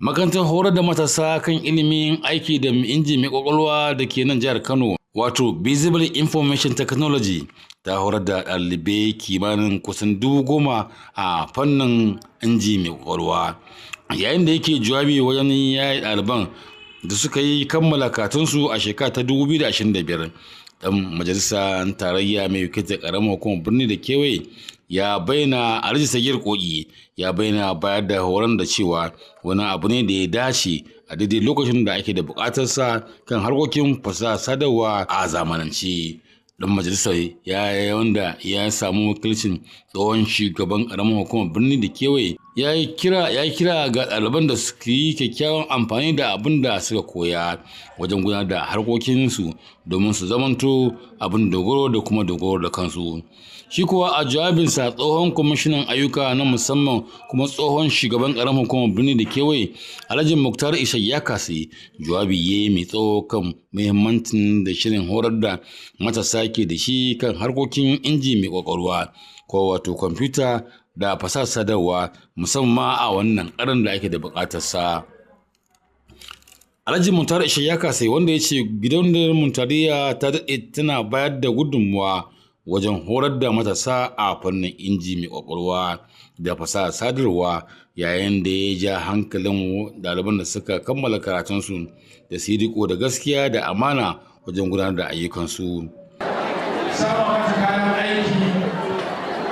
Makarantar horar da matasa kan ilimin aiki da inji mai kwakwalwa da ke nan jihar Kano, wato Visible Information Technology, ta horar da ɗalibai kimanin kusan 10,000 a fannin inji mai kwakwalwa. Yayin da yake jawabi wajen yaye ɗaliban da suka yi kammala katunsu a shekara ta 2025, ɗan majalisa tarayya mai wakiltar ƙaramar hukumar birni da kewaye ya bayyana Alhaji Sagir Koki ya bayyana bayar da horon da cewa wani abu ne da ya dace a daidai lokacin da ake da buƙatarsa kan harkokin fasaha sadarwa a zamanance. Dan majalisar wanda ya samu wakilcin tsohon shugaban ƙaramar hukumar birni da kewaye ya yi kira ga ɗaliban da suka yi kyakkyawan amfani da abin da suka koya wajen gudanar da harkokinsu domin su zamanto abin dogaro da kuma dogaro da kansu. Shi kuwa a jawabinsa tsohon kwamishinan ayyuka na musamman kuma tsohon shugaban ƙaramar hukumar birni da kewaye Alhaji Muktar Ishaq ya kasi jawabi ya mai tsawo kan muhimmancin da shirin horar da matasa ke da shi kan harkokin inji mai kwakwalwa ko wato kwamfuta da fasahar sadarwa musamman a wannan ƙaran da ake da buƙatarsa. Alhaji Muktar Ishaq ya kasi wanda ya ce gidauniyar Muntariya ta daɗe tana bayar da gudunmuwa wajen horar da matasa a fannin inji mai kwakwalwa da fasahar sadarwa, yayin da ya ja hankalin ɗaliban da suka kammala karatunsu da su riko da gaskiya da amana wajen gudanar da ayyukansu. Sama mata kayan aiki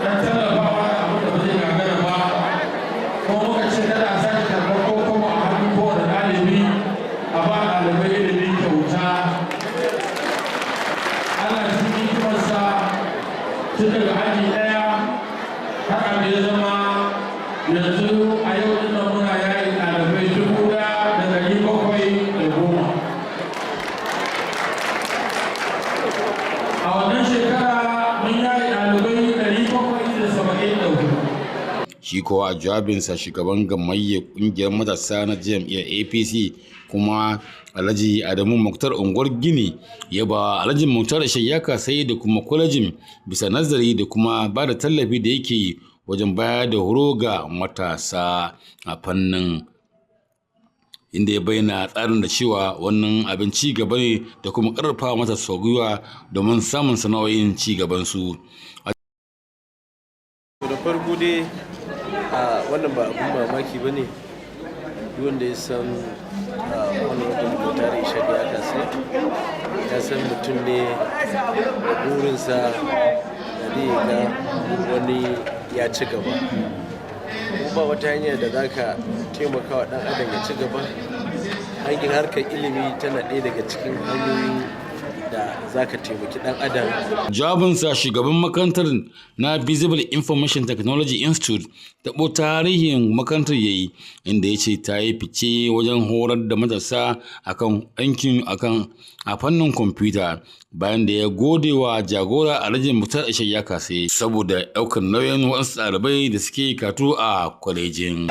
don tallafawa da abin da ba zai gagara ba, ko muka ce kada a sake karɓar ko kuma a hannun kowane ɗalibi a ba ɗalibai ilimin kyauta. Ana cikin hikimarsa tun daga aji ɗaya har abu ya zama yanzu a yau ɗin nan muna yayi ɗalibai 1,710. A wannan shekara mun yayi ɗalibai 774. Shi kowa a jawabinsa shugaban gamayyar ƙungiyar matasa na jam'iyyar APC kuma Alhaji Adamu Muktar Unguwar Gini ya ba Alhaji Muktar Ishaq ya kasai da kuma kwalejin bisa nazari da kuma ba da tallafi da yake yi wajen bayar da horo ga matasa a fannin, inda ya bayyana tsarin da cewa wannan abin ci gaba ne da kuma ƙarfafa matasa gwiwa domin samun sana'o'in ci gabansu. Da farko dai wannan ba abin mamaki ba ne, wanda ya san wani wata Muktar Ishaq ya kasai ya san mutum ne da burinsa da zai ga wani ya ci gaba. Kuma ba wata hanyar da za ka taimaka wa ɗan adam ya ci gaba, hanyar harkar ilimi tana ɗaya daga cikin hanyoyin da za ka taimaki ɗan adam. Jawabinsa shugaban makarantar na Visible Information Technology Institute taɓo tarihin makarantar ya yi, inda ya ce ta yi fice wajen horar da matasa akan a fannin kwamfuta, bayan da ya gode wa jagora Alhaji Muktar Ishaq ya kasai saboda ɗaukar nauyin wasu ɗalibai da suke karatu a kwalejin.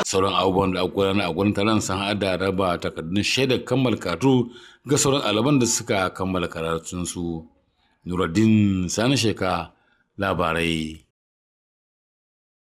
Sauran abubuwan da aka gudanar a gurin taron sun haɗa raba takardun shaidar kammala karatu ga sauran ɗaliban da suka kammala karatunsu. Nuruddin Sani Sheka, labarai.